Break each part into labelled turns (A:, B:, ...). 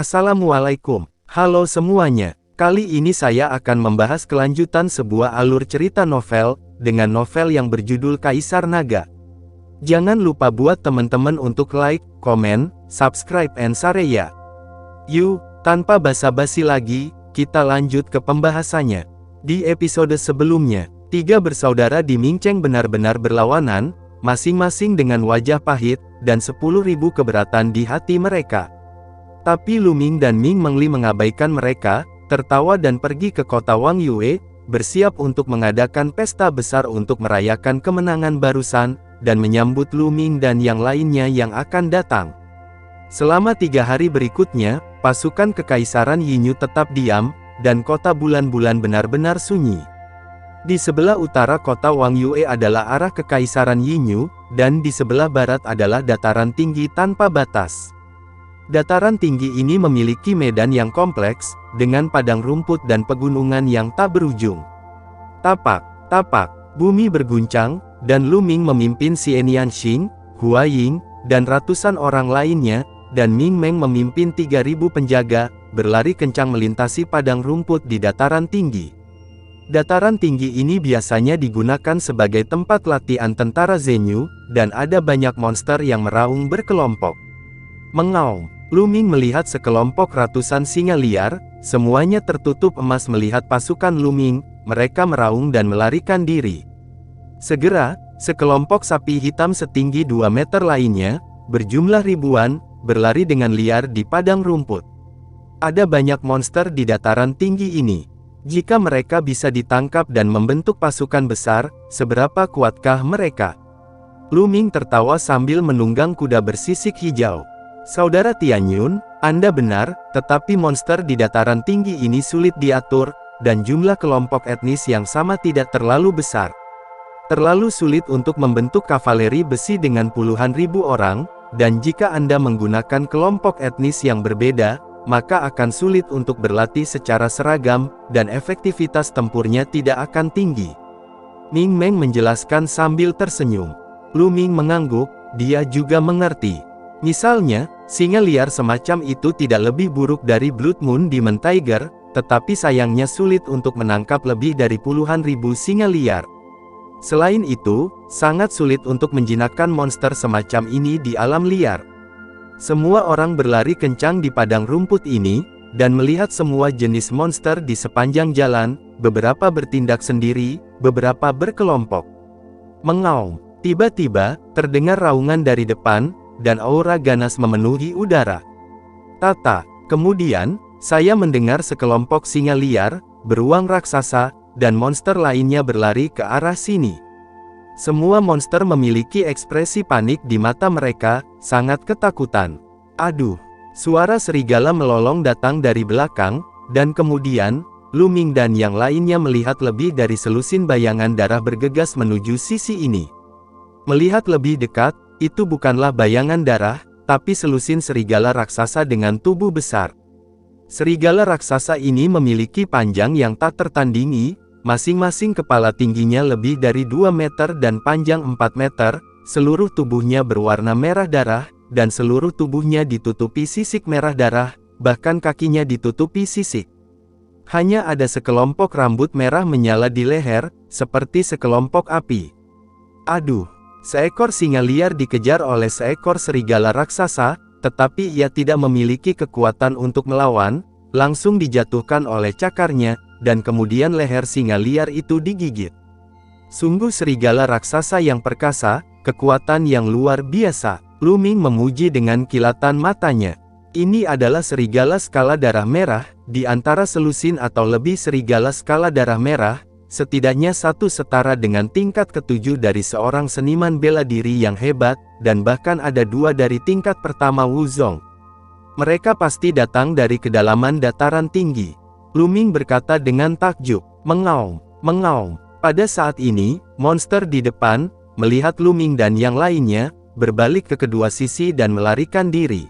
A: Assalamualaikum, halo semuanya. Kali ini saya akan membahas kelanjutan sebuah alur cerita novel, dengan novel yang berjudul Kaisar Naga. Jangan lupa buat teman-teman untuk like, komen, subscribe and share ya. Yuk, tanpa basa-basi lagi, kita lanjut ke pembahasannya. Di episode sebelumnya, tiga bersaudara di Mingcheng benar-benar berlawanan, masing-masing dengan wajah pahit, dan 10.000 keberatan di hati mereka. Tapi Lu Ming dan Ming Mengli mengabaikan mereka, tertawa dan pergi ke kota Wang Yue, bersiap untuk mengadakan pesta besar untuk merayakan kemenangan barusan, dan menyambut Lu Ming dan yang lainnya yang akan datang. Selama 3 hari berikutnya, pasukan Kekaisaran Yinyu tetap diam, dan kota bulan-bulan benar-benar sunyi. Di sebelah utara kota Wang Yue adalah arah Kekaisaran Yinyu, dan di sebelah barat adalah dataran tinggi tanpa batas. Dataran tinggi ini memiliki medan yang kompleks, dengan padang rumput dan pegunungan yang tak berujung. Tapak, tapak, bumi berguncang, dan Lu Ming memimpin Xian Yanxing, Hua Ying, dan ratusan orang lainnya, dan Ming Meng memimpin 3.000 penjaga, berlari kencang melintasi padang rumput di dataran tinggi. Dataran tinggi ini biasanya digunakan sebagai tempat latihan tentara Zenyu, dan ada banyak monster yang meraung berkelompok. Mengaum, Lu Ming melihat sekelompok ratusan singa liar, semuanya tertutup emas melihat pasukan Lu Ming, mereka meraung dan melarikan diri. Segera, sekelompok sapi hitam setinggi 2 meter lainnya, berjumlah ribuan, berlari dengan liar di padang rumput. Ada banyak monster di dataran tinggi ini. Jika mereka bisa ditangkap dan membentuk pasukan besar, seberapa kuatkah mereka? Lu Ming tertawa sambil menunggang kuda bersisik hijau. Saudara Tianyun, Anda benar, tetapi monster di dataran tinggi ini sulit diatur, dan jumlah kelompok etnis yang sama tidak terlalu besar. Terlalu sulit untuk membentuk kavaleri besi dengan puluhan ribu orang, dan jika Anda menggunakan kelompok etnis yang berbeda, maka akan sulit untuk berlatih secara seragam, dan efektivitas tempurnya tidak akan tinggi. Ming Meng menjelaskan sambil tersenyum. Lu Ming mengangguk, dia juga mengerti. Misalnya, singa liar semacam itu tidak lebih buruk dari Blood Moon Demon Tiger, tetapi sayangnya sulit untuk menangkap lebih dari puluhan ribu singa liar. Selain itu, sangat sulit untuk menjinakkan monster semacam ini di alam liar. Semua orang berlari kencang di padang rumput ini, dan melihat semua jenis monster di sepanjang jalan, beberapa bertindak sendiri, beberapa berkelompok. Mengaum, tiba-tiba, terdengar raungan dari depan, dan aura ganas memenuhi udara. Tata, kemudian, saya mendengar sekelompok singa liar, beruang raksasa, dan monster lainnya berlari ke arah sini. Semua monster memiliki ekspresi panik di mata mereka, sangat ketakutan. Aduh, suara serigala melolong datang dari belakang, dan kemudian, Lu Ming dan yang lainnya melihat lebih dari selusin bayangan darah bergegas menuju sisi ini. Melihat lebih dekat, itu bukanlah bayangan darah, tapi selusin serigala raksasa dengan tubuh besar. Serigala raksasa ini memiliki panjang yang tak tertandingi, masing-masing kepala tingginya lebih dari 2 meter dan panjang 4 meter, seluruh tubuhnya berwarna merah darah, dan seluruh tubuhnya ditutupi sisik merah darah, bahkan kakinya ditutupi sisik. Hanya ada sekelompok rambut merah menyala di leher, seperti sekelompok api. Aduh! Seekor singa liar dikejar oleh seekor serigala raksasa, tetapi ia tidak memiliki kekuatan untuk melawan, langsung dijatuhkan oleh cakarnya, dan kemudian leher singa liar itu digigit. Sungguh serigala raksasa yang perkasa, kekuatan yang luar biasa. Lu Ming memuji dengan kilatan matanya. Ini adalah serigala skala darah merah, di antara selusin atau lebih serigala skala darah merah, setidaknya satu setara dengan tingkat ke-7 dari seorang seniman bela diri yang hebat, dan bahkan ada 2 dari tingkat pertama Wuzong. Mereka pasti datang dari kedalaman dataran tinggi. Lu Ming berkata dengan takjub, mengaum, mengaum. Pada saat ini, monster di depan, melihat Lu Ming dan yang lainnya, berbalik ke kedua sisi dan melarikan diri.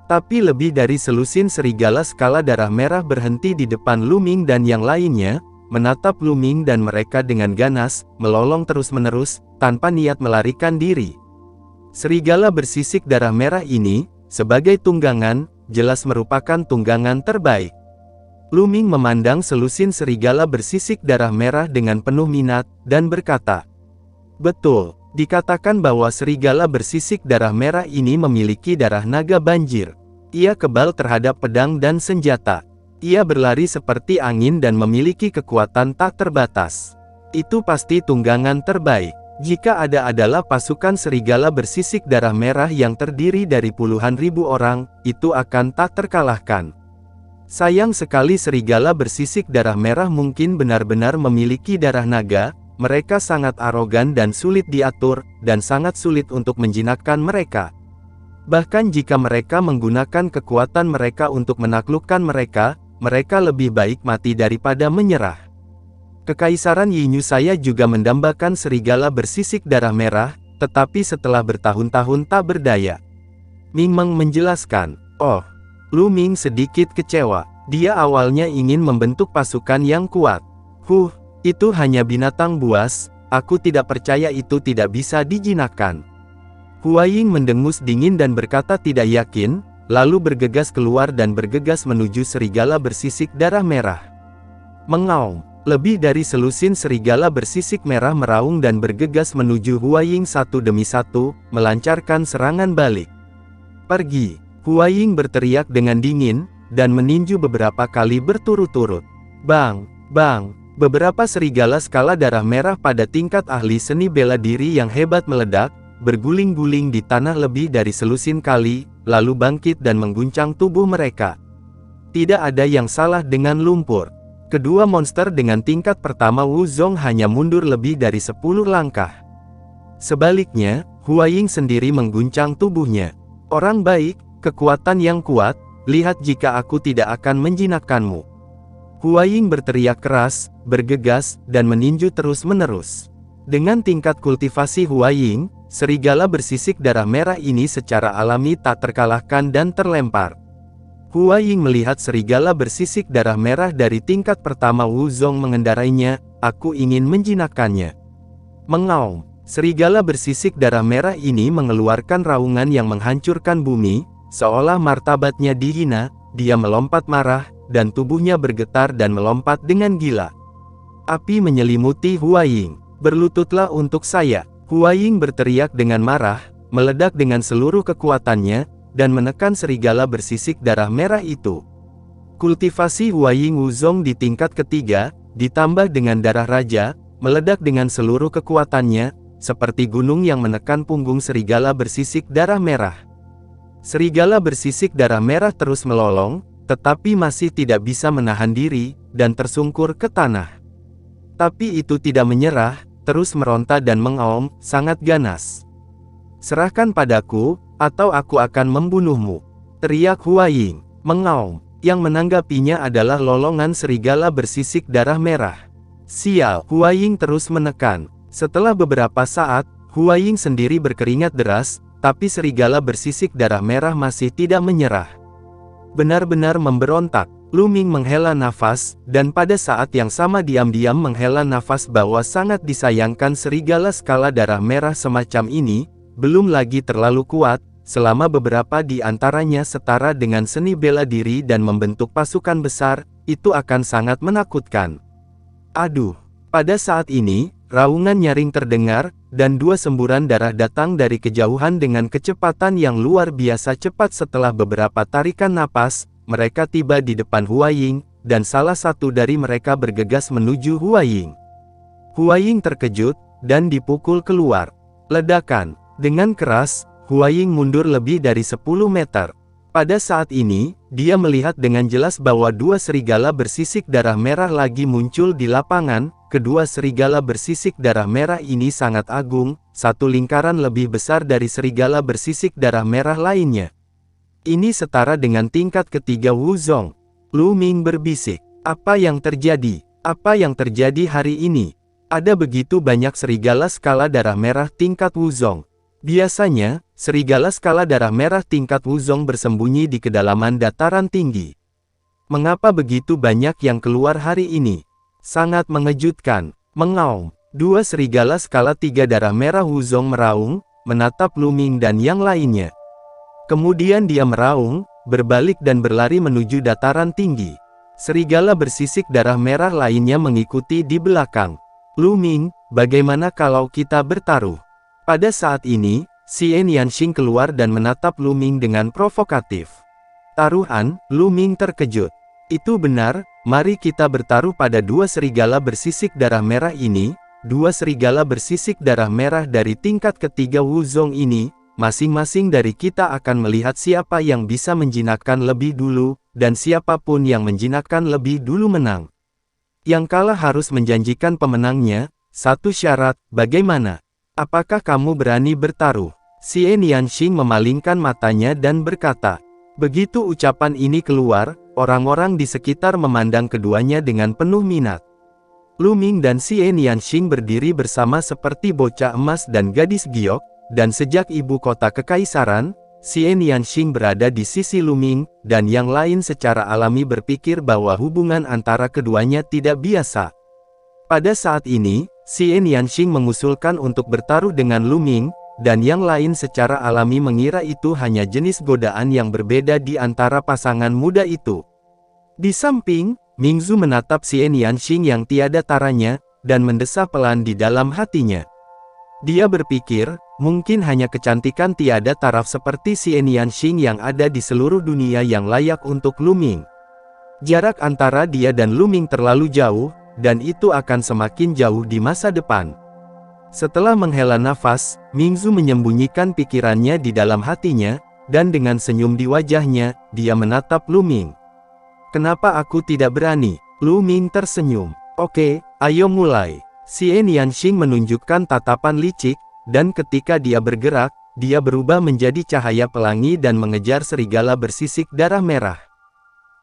A: Tapi lebih dari selusin serigala skala darah merah berhenti di depan Lu Ming dan yang lainnya, menatap Lu Ming dan mereka dengan ganas, melolong terus-menerus, tanpa niat melarikan diri. Serigala bersisik darah merah ini, sebagai tunggangan, jelas merupakan tunggangan terbaik. Lu Ming memandang selusin serigala bersisik darah merah dengan penuh minat, dan berkata, "Betul, dikatakan bahwa serigala bersisik darah merah ini memiliki darah naga banjir. Ia kebal terhadap pedang dan senjata. Ia berlari seperti angin dan memiliki kekuatan tak terbatas. Itu pasti tunggangan terbaik. Jika ada adalah pasukan serigala bersisik darah merah yang terdiri dari puluhan ribu orang, itu akan tak terkalahkan. Sayang sekali serigala bersisik darah merah mungkin benar-benar memiliki darah naga, mereka sangat arogan dan sulit diatur, dan sangat sulit untuk menjinakkan mereka. Bahkan jika mereka menggunakan kekuatan mereka untuk menaklukkan mereka, mereka lebih baik mati daripada menyerah. Kekaisaran Yinyu saya juga mendambakan serigala bersisik darah merah, tetapi setelah bertahun-tahun tak berdaya." Ming Meng menjelaskan. "Oh." Lu Ming sedikit kecewa. Dia awalnya ingin membentuk pasukan yang kuat. Itu hanya binatang buas, aku tidak percaya itu tidak bisa dijinakkan." Hua Ying mendengus dingin dan berkata tidak yakin, lalu bergegas keluar dan bergegas menuju serigala bersisik darah merah. Mengaum. Lebih dari selusin serigala bersisik merah meraung dan bergegas menuju Hua Ying satu demi satu, melancarkan serangan balik. "Pergi!" Hua Ying berteriak dengan dingin, dan meninju beberapa kali berturut-turut. Bang! Bang! Beberapa serigala skala darah merah pada tingkat ahli seni bela diri yang hebat meledak, berguling-guling di tanah lebih dari selusin kali, lalu bangkit dan mengguncang tubuh mereka. Tidak ada yang salah dengan lumpur. Kedua monster dengan tingkat pertama Wu Zong hanya mundur lebih dari 10 langkah. Sebaliknya, Hua Ying sendiri mengguncang tubuhnya. "Orang baik, kekuatan yang kuat, lihat jika aku tidak akan menjinakkanmu." Hua Ying berteriak keras, bergegas, dan meninju terus-menerus. Dengan tingkat kultivasi Hua Ying, serigala bersisik darah merah ini secara alami tak terkalahkan dan terlempar. Hua Ying melihat serigala bersisik darah merah dari tingkat pertama Wu Zong mengendarainya, "Aku ingin menjinakkannya." Mengaum. Serigala bersisik darah merah ini mengeluarkan raungan yang menghancurkan bumi, seolah martabatnya dihina, dia melompat marah, dan tubuhnya bergetar dan melompat dengan gila. Api menyelimuti Hua Ying. "Berlututlah untuk saya!" Hua Ying berteriak dengan marah, meledak dengan seluruh kekuatannya, dan menekan serigala bersisik darah merah itu. Kultivasi Hua Ying Wu Zong di tingkat ketiga, ditambah dengan darah raja, meledak dengan seluruh kekuatannya, seperti gunung yang menekan punggung serigala bersisik darah merah. Serigala bersisik darah merah terus melolong, tetapi masih tidak bisa menahan diri, dan tersungkur ke tanah. Tapi itu tidak menyerah, terus meronta dan mengaum, sangat ganas. "Serahkan padaku, atau aku akan membunuhmu!" teriak Hua Ying. Mengaum. Yang menanggapinya adalah lolongan serigala bersisik darah merah. "Sial!" Hua Ying terus menekan. Setelah beberapa saat, Hua Ying sendiri berkeringat deras, tapi serigala bersisik darah merah masih tidak menyerah. Benar-benar memberontak. Lu Ming menghela nafas, dan pada saat yang sama diam-diam menghela nafas bahwa sangat disayangkan serigala skala darah merah semacam ini, belum lagi terlalu kuat, selama beberapa di antaranya setara dengan seni bela diri dan membentuk pasukan besar, itu akan sangat menakutkan. Aduh! Pada saat ini, raungan nyaring terdengar, dan dua semburan darah datang dari kejauhan dengan kecepatan yang luar biasa cepat. Setelah beberapa tarikan napas, mereka tiba di depan Hua Ying, dan salah satu dari mereka bergegas menuju Hua Ying. Hua Ying terkejut, dan dipukul keluar. Ledakan. Dengan keras, Hua Ying mundur lebih dari 10 meter. Pada saat ini, dia melihat dengan jelas bahwa dua serigala bersisik darah merah lagi muncul di lapangan. Kedua serigala bersisik darah merah ini sangat agung, satu lingkaran lebih besar dari serigala bersisik darah merah lainnya. Ini setara dengan tingkat ketiga Wu Zong. Lu Ming berbisik. "Apa yang terjadi? Apa yang terjadi hari ini? Ada begitu banyak serigala skala darah merah tingkat Wu Zong." Biasanya, serigala skala darah merah tingkat Wu Zong bersembunyi di kedalaman dataran tinggi. Mengapa begitu banyak yang keluar hari ini? Sangat mengejutkan. Mengaum. Dua serigala skala 3 darah merah Wu Zong meraung, menatap Lu Ming dan yang lainnya. Kemudian dia meraung, berbalik dan berlari menuju dataran tinggi. Serigala bersisik darah merah lainnya mengikuti di belakang. Lu Ming, bagaimana kalau kita bertaruh? Pada saat ini, Xian Yanxing keluar dan menatap Lu Ming dengan provokatif. Taruhan, Lu Ming terkejut. Itu benar, mari kita bertaruh pada dua serigala bersisik darah merah ini. Dua serigala bersisik darah merah dari tingkat ketiga Wuzong ini, masing-masing dari kita akan melihat siapa yang bisa menjinakkan lebih dulu, dan siapapun yang menjinakkan lebih dulu menang. Yang kalah harus menjanjikan pemenangnya. Satu syarat, bagaimana? Apakah kamu berani bertaruh? Xian Yanxing memalingkan matanya dan berkata. Begitu ucapan ini keluar, orang-orang di sekitar memandang keduanya dengan penuh minat. Lu Ming dan Xian Yanxing berdiri bersama seperti bocah emas dan gadis giok, dan sejak ibu kota kekaisaran, Xian Yanxing berada di sisi Lu Ming, dan yang lain secara alami berpikir bahwa hubungan antara keduanya tidak biasa. Pada saat ini, Xian Yanxing mengusulkan untuk bertaruh dengan Lu Ming, dan yang lain secara alami mengira itu hanya jenis godaan yang berbeda di antara pasangan muda itu. Di samping, Mingzu menatap Xian Yanxing yang tiada taranya, dan mendesah pelan di dalam hatinya. Dia berpikir, mungkin hanya kecantikan tiada taraf seperti Xian Yanxing yang ada di seluruh dunia yang layak untuk Lu Ming. Jarak antara dia dan Lu Ming terlalu jauh, dan itu akan semakin jauh di masa depan. Setelah menghela nafas, Mingzu menyembunyikan pikirannya di dalam hatinya, dan dengan senyum di wajahnya, dia menatap Lu Ming. Kenapa aku tidak berani? Lu Ming tersenyum. Oke, ayo mulai. Xian Yanxing menunjukkan tatapan licik, dan ketika dia bergerak, dia berubah menjadi cahaya pelangi dan mengejar serigala bersisik darah merah.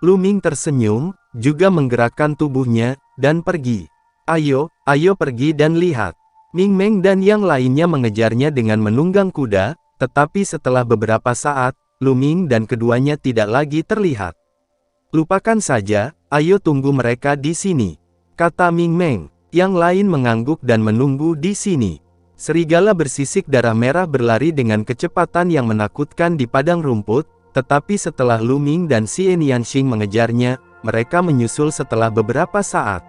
A: Lu Ming tersenyum, juga menggerakkan tubuhnya, dan pergi. Ayo pergi dan lihat. Ming Meng dan yang lainnya mengejarnya dengan menunggang kuda, tetapi setelah beberapa saat, Lu Ming dan keduanya tidak lagi terlihat. Lupakan saja, ayo tunggu mereka di sini, kata Ming Meng. Yang lain mengangguk dan menunggu di sini. Serigala bersisik darah merah berlari dengan kecepatan yang menakutkan di padang rumput, tetapi setelah Lu Ming dan Xian Yanxing mengejarnya, mereka menyusul setelah beberapa saat.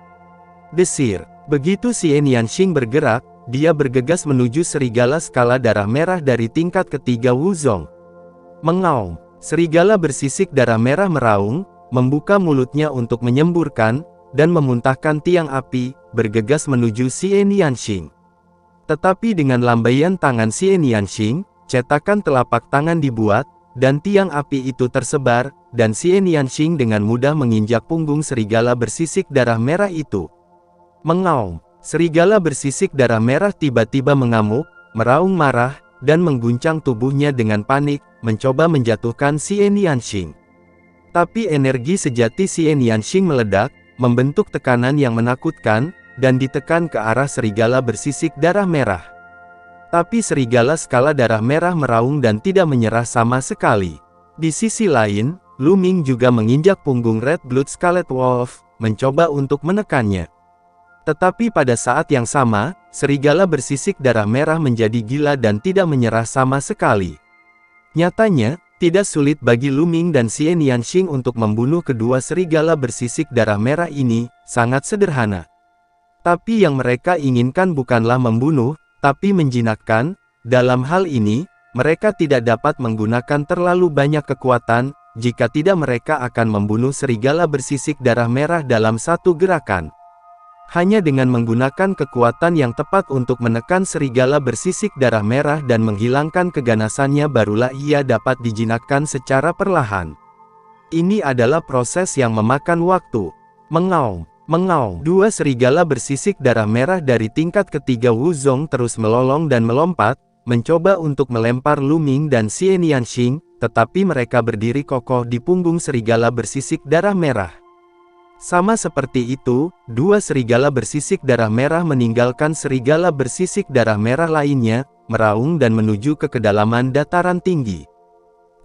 A: Desir. Begitu Xian Yanxing bergerak, dia bergegas menuju serigala skala darah merah dari tingkat ketiga Wuzong. Mengaum. Serigala bersisik darah merah meraung, membuka mulutnya untuk menyemburkan, dan memuntahkan tiang api, bergegas menuju Xian Yanxing. Tetapi dengan lambaian tangan Xian Yanxing, cetakan telapak tangan dibuat, dan tiang api itu tersebar, dan Xian Yanxing dengan mudah menginjak punggung serigala bersisik darah merah itu. Mengaum. Serigala bersisik darah merah tiba-tiba mengamuk, meraung marah, dan mengguncang tubuhnya dengan panik, mencoba menjatuhkan Xian Yanxing. Tapi energi sejati Xian Yanxing meledak, membentuk tekanan yang menakutkan, dan ditekan ke arah serigala bersisik darah merah. Tapi serigala skala darah merah meraung dan tidak menyerah sama sekali. Di sisi lain, Lu Ming juga menginjak punggung Red Blood Scarlet Wolf, mencoba untuk menekannya. Tetapi pada saat yang sama, serigala bersisik darah merah menjadi gila dan tidak menyerah sama sekali. Nyatanya, tidak sulit bagi Lu Ming dan Xian Yanxing untuk membunuh kedua serigala bersisik darah merah ini, sangat sederhana. Tapi yang mereka inginkan bukanlah membunuh, tapi menjinakkan. Dalam hal ini, mereka tidak dapat menggunakan terlalu banyak kekuatan, jika tidak mereka akan membunuh serigala bersisik darah merah dalam satu gerakan. Hanya dengan menggunakan kekuatan yang tepat untuk menekan serigala bersisik darah merah dan menghilangkan keganasannya barulah ia dapat dijinakkan secara perlahan. Ini adalah proses yang memakan waktu. Mengaum. Dua serigala bersisik darah merah dari tingkat ketiga Wuzong terus melolong dan melompat, mencoba untuk melempar Lu Ming dan Xian Yanxing, tetapi mereka berdiri kokoh di punggung serigala bersisik darah merah. Sama seperti itu, dua serigala bersisik darah merah meninggalkan serigala bersisik darah merah lainnya, meraung dan menuju ke kedalaman dataran tinggi.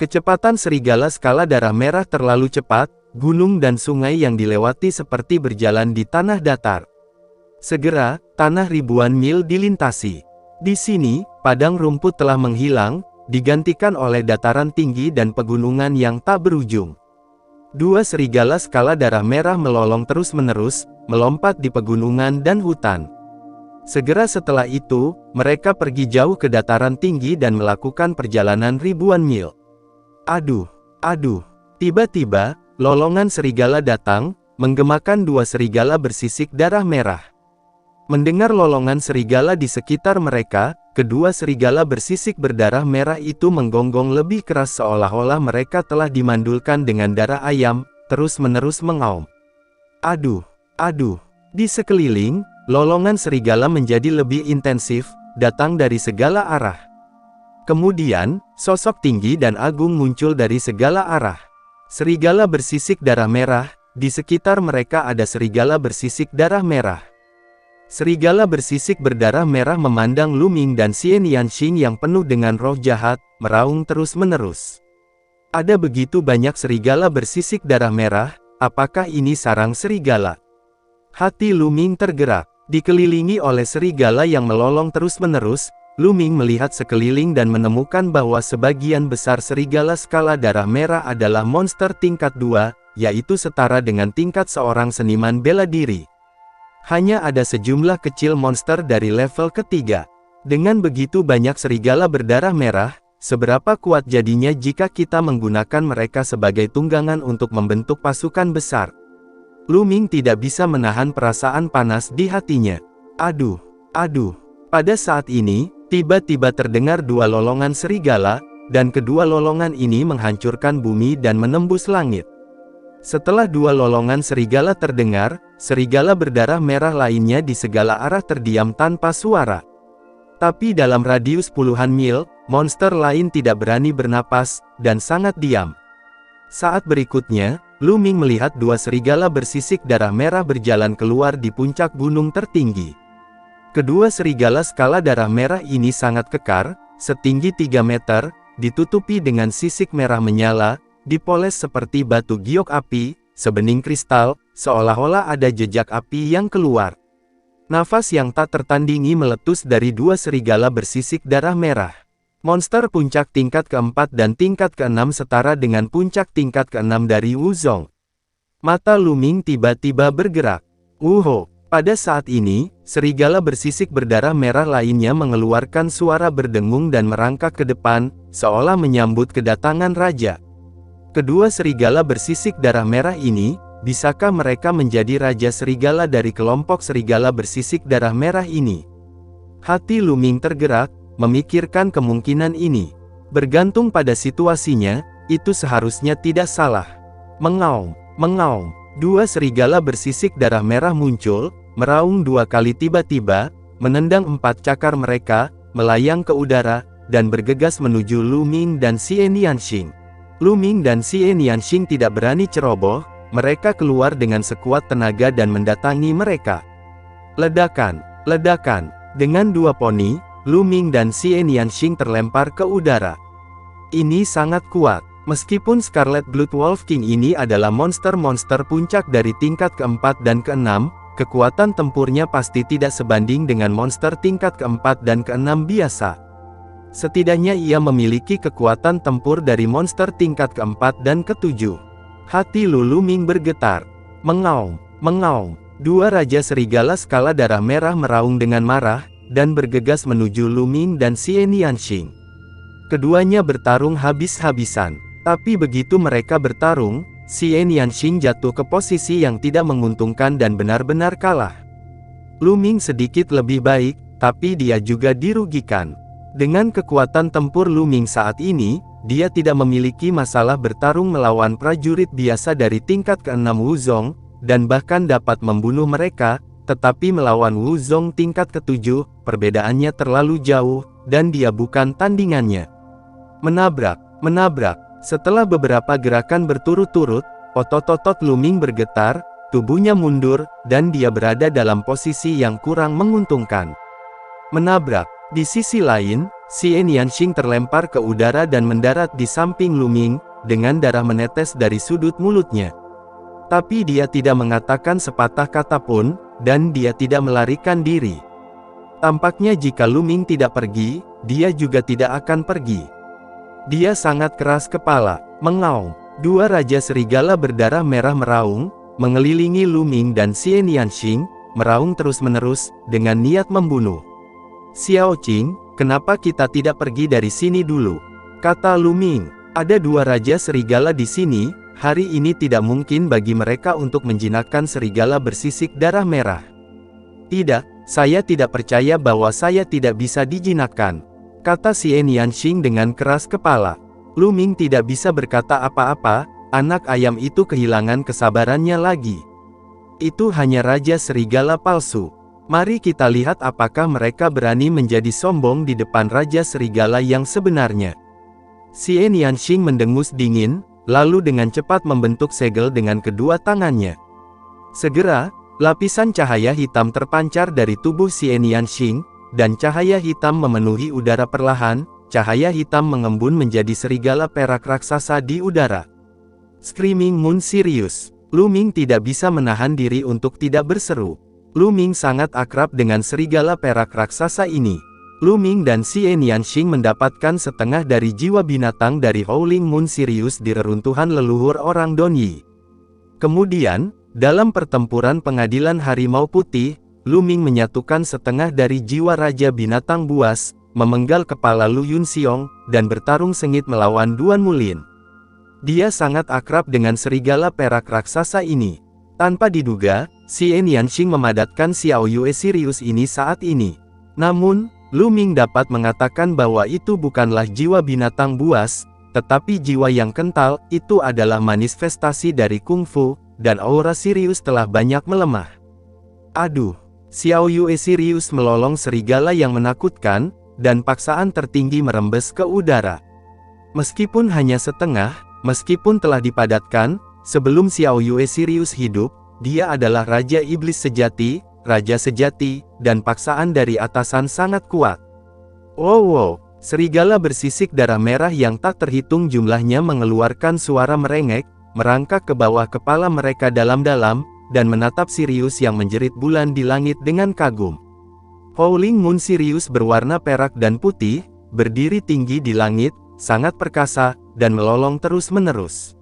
A: Kecepatan serigala skala darah merah terlalu cepat, gunung dan sungai yang dilewati seperti berjalan di tanah datar. Segera, tanah ribuan mil dilintasi. Di sini, padang rumput telah menghilang, digantikan oleh dataran tinggi dan pegunungan yang tak berujung. Dua serigala skala darah merah melolong terus-menerus, melompat di pegunungan dan hutan. Segera setelah itu, mereka pergi jauh ke dataran tinggi dan melakukan perjalanan ribuan mil. Aduh, aduh. Tiba-tiba, lolongan serigala datang, menggemakan dua serigala bersisik darah merah. Mendengar lolongan serigala di sekitar mereka, kedua serigala bersisik berdarah merah itu menggonggong lebih keras seolah-olah mereka telah dimandulkan dengan darah ayam, terus-menerus mengaum. Aduh, aduh. Di sekeliling, lolongan serigala menjadi lebih intensif, datang dari segala arah. Kemudian, sosok tinggi dan agung muncul dari segala arah. Serigala bersisik darah merah, di sekitar mereka ada serigala bersisik darah merah. Serigala bersisik berdarah merah memandang Lu Ming dan Xian Yanxing yang penuh dengan roh jahat, meraung terus-menerus. Ada begitu banyak serigala bersisik darah merah, apakah ini sarang serigala? Hati Lu Ming tergerak. Dikelilingi oleh serigala yang melolong terus-menerus, Lu Ming melihat sekeliling dan menemukan bahwa sebagian besar serigala skala darah merah adalah monster tingkat 2, yaitu setara dengan tingkat seorang seniman bela diri. Hanya ada sejumlah kecil monster dari level ketiga. Dengan begitu banyak serigala berdarah merah, seberapa kuat jadinya jika kita menggunakan mereka sebagai tunggangan untuk membentuk pasukan besar? Lu Ming tidak bisa menahan perasaan panas di hatinya. Aduh, aduh. Pada saat ini, tiba-tiba terdengar dua lolongan serigala, dan kedua lolongan ini menghancurkan bumi dan menembus langit. Setelah dua lolongan serigala terdengar, serigala berdarah merah lainnya di segala arah terdiam tanpa suara. Tapi dalam radius puluhan mil, monster lain tidak berani bernapas, dan sangat diam. Saat berikutnya, Lu Ming melihat dua serigala bersisik darah merah berjalan keluar di puncak gunung tertinggi. Kedua serigala skala darah merah ini sangat kekar, setinggi 3 meter, ditutupi dengan sisik merah menyala, dipoles seperti batu giok api, sebening kristal, seolah-olah ada jejak api yang keluar. Nafas yang tak tertandingi meletus dari dua serigala bersisik darah merah. Monster puncak tingkat keempat dan tingkat keenam setara dengan puncak tingkat keenam dari Wuzong. Mata Lu Ming tiba-tiba bergerak. Wuho! Pada saat ini, serigala bersisik berdarah merah lainnya mengeluarkan suara berdengung dan merangkak ke depan, seolah menyambut kedatangan raja. Kedua serigala bersisik darah merah ini, bisakah mereka menjadi raja serigala dari kelompok serigala bersisik darah merah ini? Hati Lu Ming tergerak, memikirkan kemungkinan ini. Bergantung pada situasinya, itu seharusnya tidak salah. Mengaum, mengaum. Dua serigala bersisik darah merah muncul, meraung dua kali tiba-tiba, menendang 4 cakar mereka, melayang ke udara, dan bergegas menuju Lu Ming dan Xian Yanxing. Lu Ming dan Xian Yanxing tidak berani ceroboh, mereka keluar dengan sekuat tenaga dan mendatangi mereka. Ledakan, ledakan. Dengan dua poni, Lu Ming dan Xian Yanxing terlempar ke udara. Ini sangat kuat. Meskipun Scarlet Blood Wolf King ini adalah monster-monster puncak dari tingkat keempat dan keenam, kekuatan tempurnya pasti tidak sebanding dengan monster tingkat keempat dan keenam biasa. Setidaknya ia memiliki kekuatan tempur dari monster tingkat keempat dan ketujuh. Hati Lu Ming bergetar. Mengaum, mengaum. Dua raja serigala skala darah merah meraung dengan marah, dan bergegas menuju Lu Ming dan Xian Yanxing. Keduanya bertarung habis-habisan. Tapi begitu mereka bertarung, Xian Yanxing jatuh ke posisi yang tidak menguntungkan dan benar-benar kalah. Lu Ming sedikit lebih baik, tapi dia juga dirugikan. Dengan kekuatan tempur Lu Ming saat ini, dia tidak memiliki masalah bertarung melawan prajurit biasa dari tingkat ke-6 Wuzong, dan bahkan dapat membunuh mereka, tetapi melawan Wuzong tingkat ke-7, perbedaannya terlalu jauh, dan dia bukan tandingannya. Menabrak, menabrak. Setelah beberapa gerakan berturut-turut, otot-otot Lu Ming bergetar, tubuhnya mundur, dan dia berada dalam posisi yang kurang menguntungkan. Menabrak. Di sisi lain, Xian Yanxing terlempar ke udara dan mendarat di samping Lu Ming, dengan darah menetes dari sudut mulutnya. Tapi dia tidak mengatakan sepatah kata pun, dan dia tidak melarikan diri. Tampaknya jika Lu Ming tidak pergi, dia juga tidak akan pergi. Dia sangat keras kepala, mengaum. Dua Raja Serigala berdarah merah meraung, mengelilingi Lu Ming dan Xie Nianxing, meraung terus-menerus, dengan niat membunuh. Xiao Qing, kenapa kita tidak pergi dari sini dulu? Kata Lu Ming, ada dua Raja Serigala di sini, hari ini tidak mungkin bagi mereka untuk menjinakkan serigala bersisik darah merah. Tidak, saya tidak percaya bahwa saya tidak bisa dijinakkan, kata Xie Nianxing dengan keras kepala. Lu Ming tidak bisa berkata apa-apa, anak ayam itu kehilangan kesabarannya lagi. Itu hanya Raja Serigala palsu. Mari kita lihat apakah mereka berani menjadi sombong di depan Raja Serigala yang sebenarnya. Xie Nianxing mendengus dingin, lalu dengan cepat membentuk segel dengan kedua tangannya. Segera, lapisan cahaya hitam terpancar dari tubuh Xie Nianxing, dan cahaya hitam memenuhi udara perlahan, cahaya hitam mengembun menjadi serigala perak raksasa di udara. Screaming Moon Sirius. Lu Ming tidak bisa menahan diri untuk tidak berseru. Lu Ming sangat akrab dengan serigala perak raksasa ini. Lu Ming dan Xie Nianxing mendapatkan setengah dari jiwa binatang dari Howling Moon Sirius di reruntuhan leluhur orang Donyi. Kemudian, dalam pertempuran pengadilan Harimau Putih, Lu Ming menyatukan setengah dari jiwa Raja Binatang Buas, memenggal kepala Lu Yunxiong, dan bertarung sengit melawan Duan Mulin. Dia sangat akrab dengan serigala perak raksasa ini. Tanpa diduga, Xie Nianxing memadatkan Xiao Yue Sirius ini saat ini. Namun, Lu Ming dapat mengatakan bahwa itu bukanlah jiwa binatang buas, tetapi jiwa yang kental, itu adalah manifestasi dari kungfu, dan aura Sirius telah banyak melemah. Aduh, Xiao Yue Sirius melolong serigala yang menakutkan, dan paksaan tertinggi merembes ke udara. Meskipun hanya setengah, meskipun telah dipadatkan, sebelum Xiao Yue Sirius hidup, dia adalah Raja Iblis sejati, Raja sejati, dan paksaan dari atasan sangat kuat. Wow, serigala bersisik darah merah yang tak terhitung jumlahnya mengeluarkan suara merengek, merangkak ke bawah kepala mereka dalam-dalam, dan menatap Sirius yang menjerit bulan di langit dengan kagum. Howling Moon Sirius berwarna perak dan putih, berdiri tinggi di langit, sangat perkasa, dan melolong terus-menerus.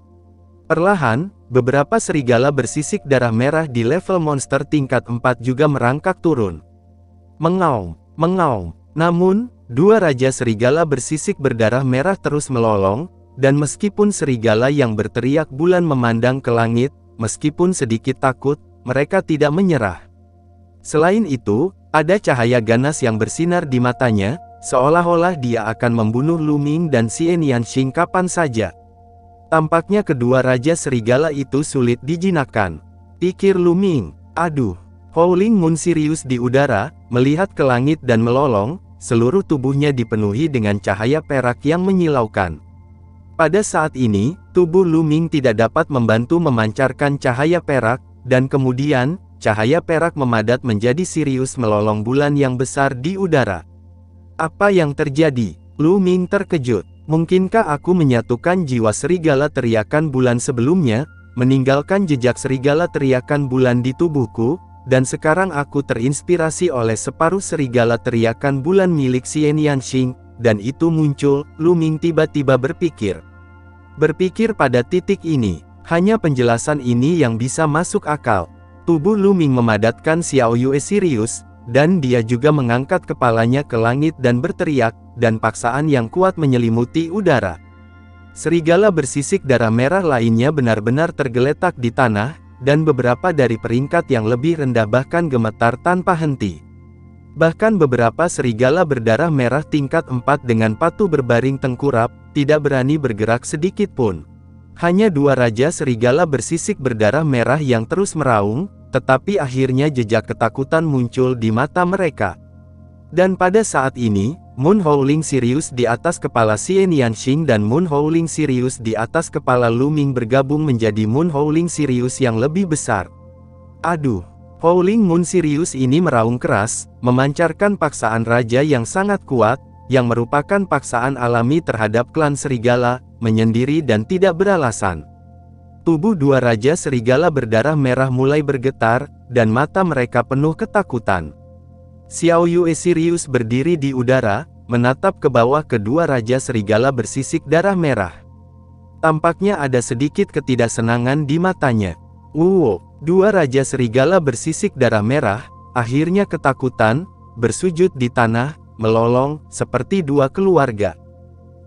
A: Perlahan, beberapa serigala bersisik darah merah di level monster tingkat 4 juga merangkak turun. Mengaum, mengaum. Namun, dua Raja Serigala bersisik berdarah merah terus melolong, dan meskipun serigala yang berteriak bulan memandang ke langit, meskipun sedikit takut, mereka tidak menyerah. Selain itu, ada cahaya ganas yang bersinar di matanya, seolah-olah dia akan membunuh Lu Ming dan Xie Nianxing kapan saja. Tampaknya kedua Raja Serigala itu sulit dijinakkan, pikir Lu Ming. Aduh, Howling Moon Sirius di udara, melihat ke langit dan melolong, seluruh tubuhnya dipenuhi dengan cahaya perak yang menyilaukan. Pada saat ini, tubuh Lu Ming tidak dapat membantu memancarkan cahaya perak, dan kemudian, cahaya perak memadat menjadi Sirius melolong bulan yang besar di udara. Apa yang terjadi? Lu Ming terkejut. Mungkinkah aku menyatukan jiwa serigala teriakan bulan sebelumnya, meninggalkan jejak serigala teriakan bulan di tubuhku, dan sekarang aku terinspirasi oleh separuh serigala teriakan bulan milik Xie Nianxing, dan itu muncul. Lu Ming tiba-tiba berpikir. Berpikir pada titik ini, hanya penjelasan ini yang bisa masuk akal. Tubuh Lu Ming memadatkan Xiao Yue Sirius, dan dia juga mengangkat kepalanya ke langit dan berteriak, dan paksaan yang kuat menyelimuti udara. Serigala bersisik darah merah lainnya benar-benar tergeletak di tanah, dan beberapa dari peringkat yang lebih rendah bahkan gemetar tanpa henti. Bahkan beberapa serigala berdarah merah tingkat 4 dengan patuh berbaring tengkurap, tidak berani bergerak sedikit pun. Hanya dua Raja Serigala bersisik berdarah merah yang terus meraung, tetapi akhirnya jejak ketakutan muncul di mata mereka. Dan pada saat ini, Moon Howling Sirius di atas kepala Xie Nianxing dan Moon Howling Sirius di atas kepala Lu Ming bergabung menjadi Moon Howling Sirius yang lebih besar. Aduh! Howling Moon Sirius ini meraung keras, memancarkan paksaan raja yang sangat kuat, yang merupakan paksaan alami terhadap klan serigala, menyendiri dan tidak beralasan. Tubuh dua Raja Serigala berdarah merah mulai bergetar, dan mata mereka penuh ketakutan. Xiao Yue Sirius berdiri di udara, menatap ke bawah kedua Raja Serigala bersisik darah merah. Tampaknya ada sedikit ketidaksenangan di matanya. Dua Raja Serigala bersisik darah merah, akhirnya ketakutan, bersujud di tanah, melolong, seperti dua keluarga.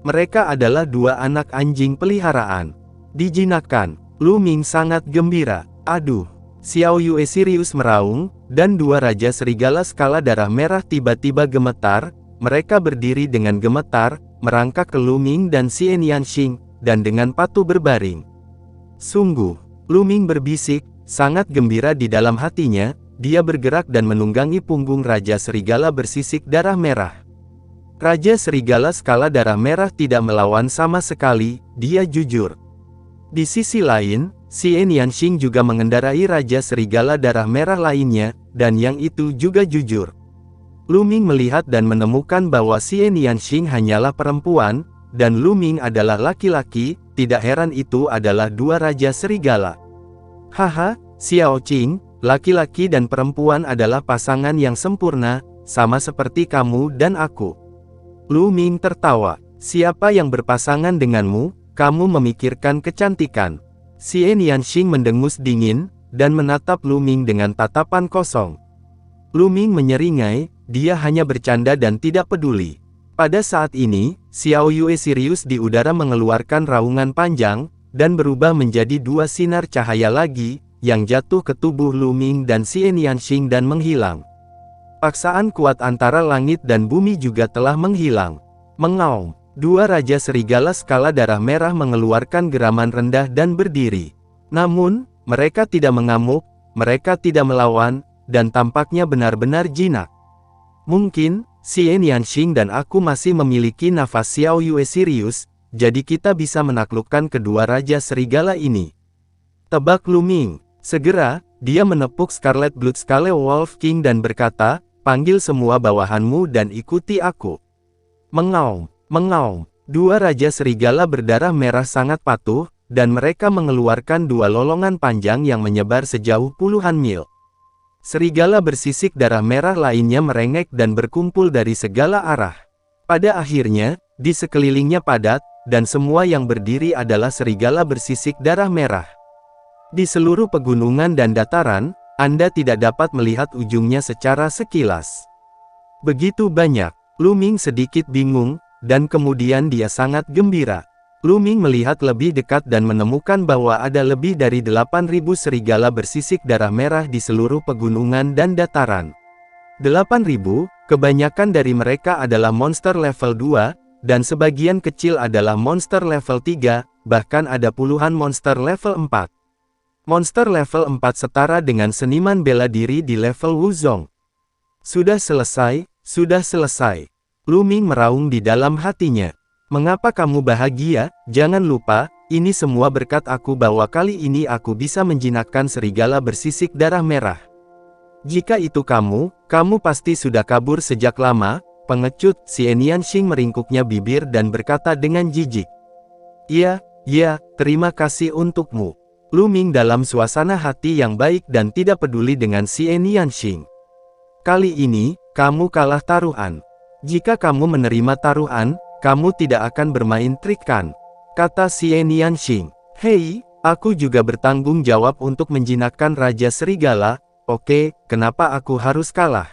A: Mereka adalah dua anak anjing peliharaan. Dijinakkan, Lu Ming sangat gembira. Aduh, Xiao Yue serius meraung, dan dua Raja Serigala skala darah merah tiba-tiba gemetar. Mereka berdiri dengan gemetar, merangkak ke Lu Ming dan Xian Yanxing, dan dengan patuh berbaring. Sungguh, Lu Ming berbisik, sangat gembira di dalam hatinya. Dia bergerak dan menunggangi punggung Raja Serigala bersisik darah merah. Raja Serigala skala darah merah tidak melawan sama sekali, dia jujur. Di sisi lain, Xian Yanxing juga mengendarai Raja Serigala darah merah lainnya, dan yang itu juga jujur. Lu Ming melihat dan menemukan bahwa Xian Yanxing hanyalah perempuan, dan Lu Ming adalah laki-laki. Tidak heran itu adalah dua Raja Serigala. Haha, Xiao Qing, laki-laki dan perempuan adalah pasangan yang sempurna, sama seperti kamu dan aku. Lu Ming tertawa. Siapa yang berpasangan denganmu? Kamu memikirkan kecantikan. Xian Yanxing mendengus dingin, dan menatap Lu Ming dengan tatapan kosong. Lu Ming menyeringai, dia hanya bercanda dan tidak peduli. Pada saat ini, Xiao Yue serius di udara mengeluarkan raungan panjang, dan berubah menjadi dua sinar cahaya lagi, yang jatuh ke tubuh Lu Ming dan Xian Yanxing dan menghilang. Paksaan kuat antara langit dan bumi juga telah menghilang. Mengaum, dua Raja Serigala skala darah merah mengeluarkan geraman rendah dan berdiri. Namun, mereka tidak mengamuk, mereka tidak melawan, dan tampaknya benar-benar jinak. Mungkin, Xian Yanxing dan aku masih memiliki nafas Xiao Yue serius, jadi kita bisa menaklukkan kedua Raja Serigala ini. Tebak Lu Ming. Segera, dia menepuk Scarlet Blood Scale Wolf King dan berkata, panggil semua bawahanmu dan ikuti aku. Mengaum, mengaum. Dua Raja Serigala berdarah merah sangat patuh, dan mereka mengeluarkan dua lolongan panjang yang menyebar sejauh puluhan mil. Serigala bersisik darah merah lainnya merengek dan berkumpul dari segala arah. Pada akhirnya, di sekelilingnya padat, dan semua yang berdiri adalah serigala bersisik darah merah. Di seluruh pegunungan dan dataran, Anda tidak dapat melihat ujungnya secara sekilas. Begitu banyak. Lu Ming sedikit bingung, dan kemudian dia sangat gembira. Lu Ming melihat lebih dekat dan menemukan bahwa ada lebih dari 8.000 serigala bersisik darah merah di seluruh pegunungan dan dataran. 8.000, kebanyakan dari mereka adalah monster level 2, dan sebagian kecil adalah monster level 3, bahkan ada puluhan monster level 4. Monster level 4 setara dengan seniman bela diri di level Wuzong. Sudah selesai, sudah selesai. Lu Ming meraung di dalam hatinya. Mengapa kamu bahagia? Jangan lupa, ini semua berkat aku bahwa kali ini aku bisa menjinakkan serigala bersisik darah merah. Jika itu kamu pasti sudah kabur sejak lama. Pengecut. Xian Yanxing meringkuknya bibir dan berkata dengan jijik. Iya, terima kasih untukmu. Lu Ming dalam suasana hati yang baik dan tidak peduli dengan Xian Yanxing. Kali ini, kamu kalah taruhan. Jika kamu menerima taruhan, kamu tidak akan bermain trik kan? Kata Xian Yanxing. Hei, aku juga bertanggung jawab untuk menjinakkan Raja Serigala. Oke, kenapa aku harus kalah?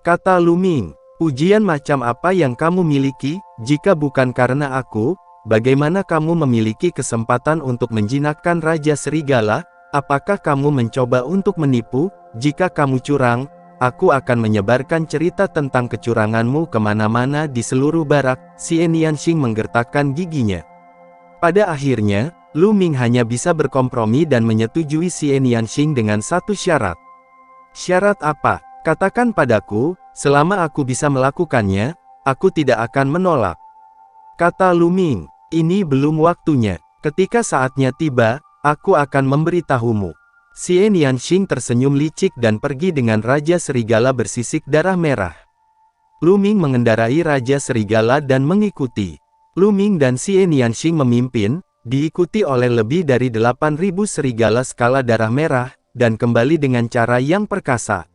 A: Kata Lu Ming. Ujian macam apa yang kamu miliki? Jika bukan karena aku, bagaimana kamu memiliki kesempatan untuk menjinakkan Raja Serigala? Apakah kamu mencoba untuk menipu? Jika kamu curang, aku akan menyebarkan cerita tentang kecuranganmu kemana-mana di seluruh barak. Xian Yanxing menggertakkan giginya. Pada akhirnya, Lu Ming hanya bisa berkompromi dan menyetujui Xian Yanxing dengan satu syarat. Syarat apa? Katakan padaku, selama aku bisa melakukannya, aku tidak akan menolak. Kata Lu Ming, ini belum waktunya. Ketika saatnya tiba, aku akan memberitahumu. Xian Yanxing tersenyum licik dan pergi dengan Raja Serigala bersisik darah merah. Lu Ming mengendarai Raja Serigala dan mengikuti. Lu Ming dan Xian Yanxing memimpin, diikuti oleh lebih dari 8.000 serigala skala darah merah, dan kembali dengan cara yang perkasa.